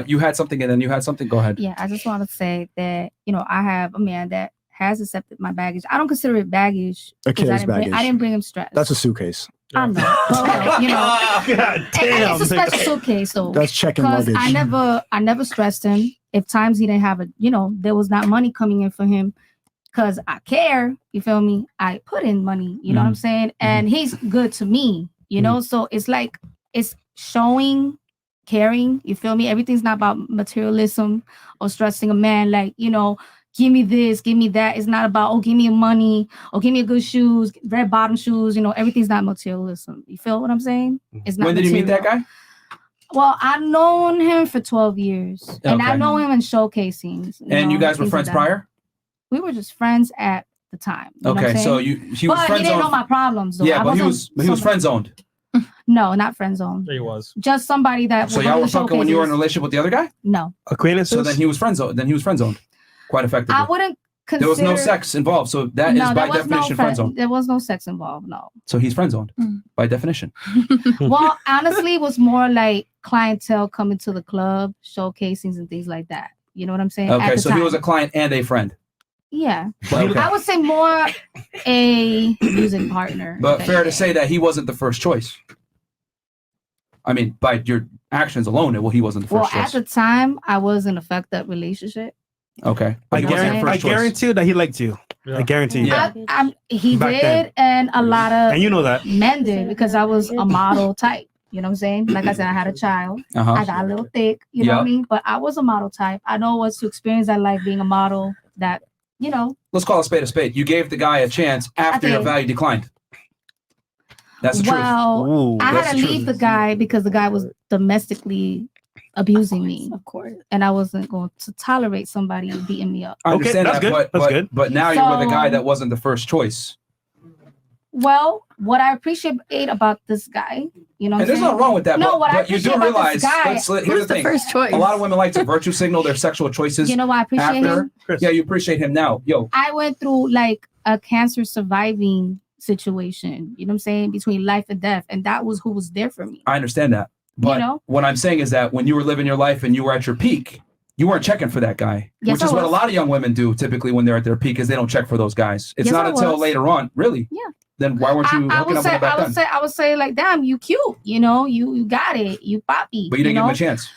You had something and then you had something. Go ahead. Yeah, I just want to say that, I have a man that has accepted my baggage. I don't consider it baggage. Achilles baggage. I didn't bring him stress. That's a suitcase. I know. But, God damn. it's a special suitcase. So that's checking luggage. I never stressed him. If times he didn't have there was not money coming in for him because I care. You feel me? I put in money. You know what I'm saying? And he's good to me. So it's like it's showing caring. You feel me? Everything's not about materialism or stressing a man. Like give me this, give me that. It's not about, give me money or give me good shoes, red bottom shoes. Everything's not materialism. You feel what I'm saying? It's not. When did you meet that guy? Well, I've known him for 12 years. And I know him in showcasings. And you guys were friends prior? We were just friends at the time. Okay, so he was friend zoned. But he didn't know my problems, though. Yeah, but he was friend zoned. No, not friend zoned. There he was. Just somebody that. So y'all were fucking when you were in a relationship with the other guy? No. Acquaintances? So then he was friend zoned. Quite effectively. I wouldn't consider... There was no sex involved, so that is by definition friend zone. There was no sex involved, no. So he's friend zoned by definition. Well, honestly, it was more like clientele coming to the club, showcasings and things like that. You know what I'm saying? Okay, so he was a client and a friend. Yeah. Okay. I would say more a music partner. But fair to say that he wasn't the first choice. I mean, by your actions alone, he wasn't the first choice. At the time, I was in a fucked up relationship. Okay. I guarantee you that he liked you. Yeah. I guarantee you. Yeah. He did, then. And a lot of that men did because I was a model type. You know what I'm saying? Like I said, I had a child. I got a little thick. You know what I mean? But I was a model type. I know what's to experience that life being a model. That Let's call a spade a spade. You gave the guy a chance after your value declined. That's the truth. Well, I had to leave the guy because the guy was domestically abusing me, of course, and I wasn't going to tolerate somebody beating me up. I understand that's that, good. But now you're with a guy that wasn't the first choice. Well, what I appreciate about this guy, and there's nothing wrong with that. No, but you do realize, here's the thing. First choice? A lot of women like to virtue signal their sexual choices. You know why I appreciate him? Yeah, you appreciate him now. Yo, I went through like a cancer surviving situation. You know what I'm saying? Between life and death, and that was who was there for me. I understand that. But what I'm saying is that when you were living your life and you were at your peak, you weren't checking for that guy, which is what a lot of young women do typically when they're at their peak, is they don't check for those guys. It's not until later on, really. Yeah. Then why weren't you hooking up with him back then? I would say like, damn, you cute. You got it. You poppy. But you didn't give him a chance.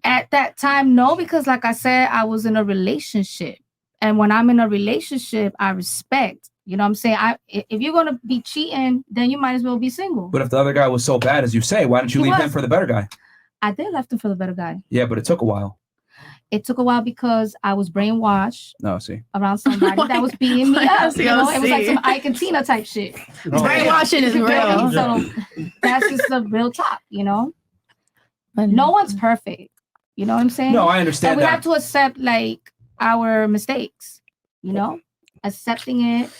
At that time, no, because like I said, I was in a relationship. And when I'm in a relationship, I respect. You know what I'm saying? If you're going to be cheating, then you might as well be single. But if the other guy was so bad as you say, why didn't you leave him for the better guy? I did left him for the better guy. Yeah, but it took a while. It took a while because I was brainwashed around somebody that was beating me up. It was like some Ike and Tina type shit. Brainwashing is real. So that's just the real talk, But no one's perfect. You know what I'm saying? No, I understand and we have to accept like our mistakes, accepting it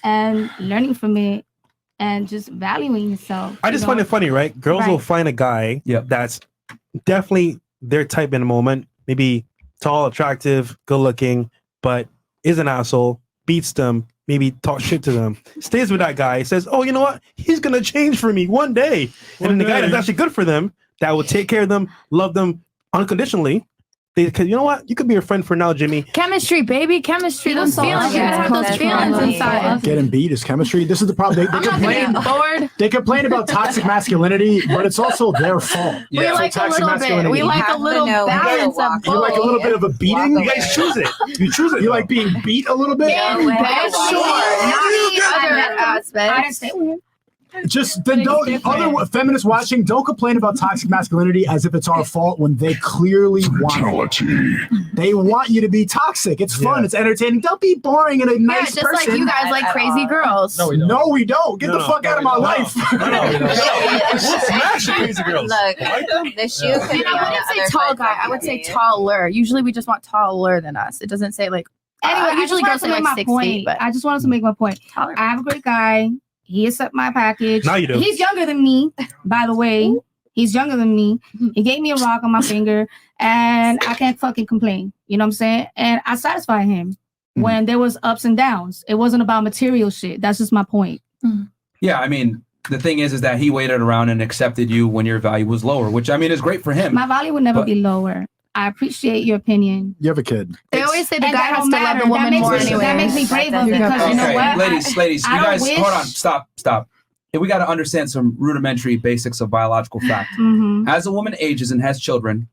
and learning from it and just valuing yourself. I just find it funny, right? Girls will find a guy that's definitely their type in a moment, maybe tall, attractive, good looking, but is an asshole, beats them, maybe talk shit to them, stays with that guy, says, oh, you know what? He's going to change for me one day. And then the guy that's actually good for them, that will take care of them, love them unconditionally. Because you know what? You could be a friend for now, Jimmy. Chemistry, baby. Chemistry. Those feelings. You have those feelings inside. Getting beat is chemistry. This is the problem. They complain about toxic masculinity, but it's also their fault. Yeah. We like a little bit. We like a little balance of both. You like a little bit of a beating? You guys choose it. You choose it. You like being beat a little bit? Yeah, sure. Not the other aspect. I didn't stay with him. Just then don't other feminists watching, don't complain about toxic masculinity as if it's our fault when they clearly want it. They want you to be toxic. It's fun. It's entertaining. Don't be boring and a nice just person. like you guys like crazy girls. No, we don't. Get the fuck out of my life. We'll smash crazy girls. Look, the shoe could be I wouldn't say tall guy. I would say taller. Usually we just want taller than us. It doesn't say like. Anyway, usually girls say like 6 feet. But I just wanted to make my point. I have a great guy. He accepted my package. Now you do. He's younger than me, by the way. He's younger than me. He gave me a rock on my finger, and I can't fucking complain. You know what I'm saying? And I satisfied him when there was ups and downs. It wasn't about material shit. That's just my point. Yeah, I mean, the thing is that he waited around and accepted you when your value was lower, which I mean is great for him. My value would never be lower. I appreciate your opinion. You have a kid. They always say the guy has to love the woman more anyway. That makes me braver because you know what? Ladies, you guys, hold on, stop. We got to understand some rudimentary basics of biological fact. As a woman ages and has children,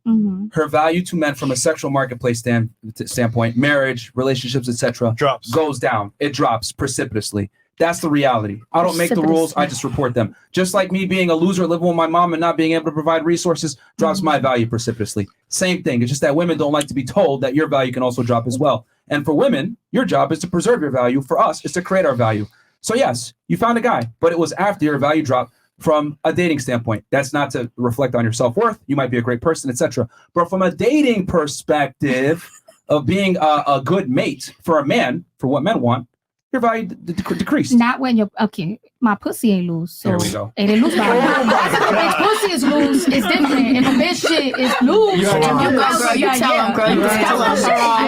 her value to men from a sexual marketplace standpoint, marriage, relationships, etc., goes down. It drops precipitously. That's the reality. I don't make the rules. I just report them. Just like me being a loser, living with my mom and not being able to provide resources drops my value precipitously. Same thing. It's just that women don't like to be told that your value can also drop as well. And for women, your job is to preserve your value. For us, is to create our value. So yes, you found a guy, but it was after your value dropped from a dating standpoint. That's not to reflect on your self-worth. You might be a great person, etc. But from a dating perspective of being a good mate for a man, for what men want, your value decreased. Not when you're okay. My pussy ain't loose. So there we go. It ain't loose. If a bitch pussy is loose, it's different. If a bitch shit is loose, you tell him, girl.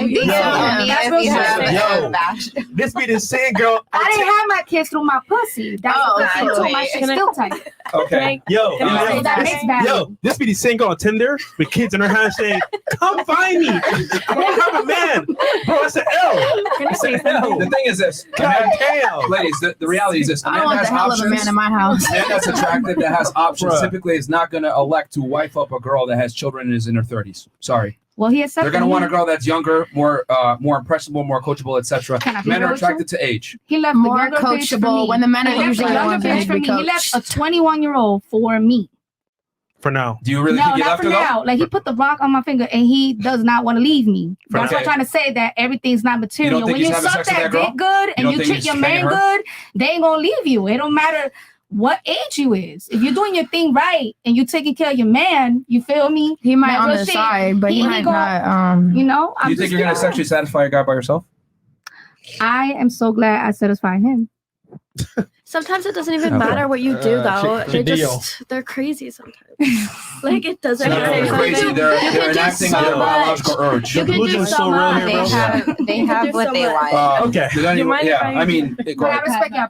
You tell him. This be the same girl. I didn't have my kids through my pussy. That's so my shit's still tight. Okay. Yo, this be the same girl on Tinder with kids in her hand saying, "Come find me. I don't have a man, bro. It's an L. It's an L." The thing is this, ladies. The reality is this: a man has options. A man in my house. A man that's attractive, that has options, typically is not going to elect to wife up a girl that has children and is in her 30s. Sorry. Well, they're going to want a girl that's younger, more impressible, more coachable, etc. Men are attracted to age. He left more coachable when the men are usually the ones that be coached. He left a 21-year-old for me. For now. Do you really think he left her? No, not for now. Like he put the rock on my finger and he does not want to leave me. That's what I'm trying to say, that everything's not material. When you suck that dick good and you treat your man good, they ain't gonna leave you. It don't matter what age you is. If you're doing your thing right and you're taking care of your man, you feel me? He might on the side, but he might not. You know? Do you think you're gonna sexually satisfy a guy by yourself? I am so glad I satisfied him. Sometimes it doesn't even matter what you do, though. They're crazy sometimes. Like, it doesn't matter. They're crazy. They're enacting their biological urge. You can do so much. They have what they want. Okay. I mean, I respect your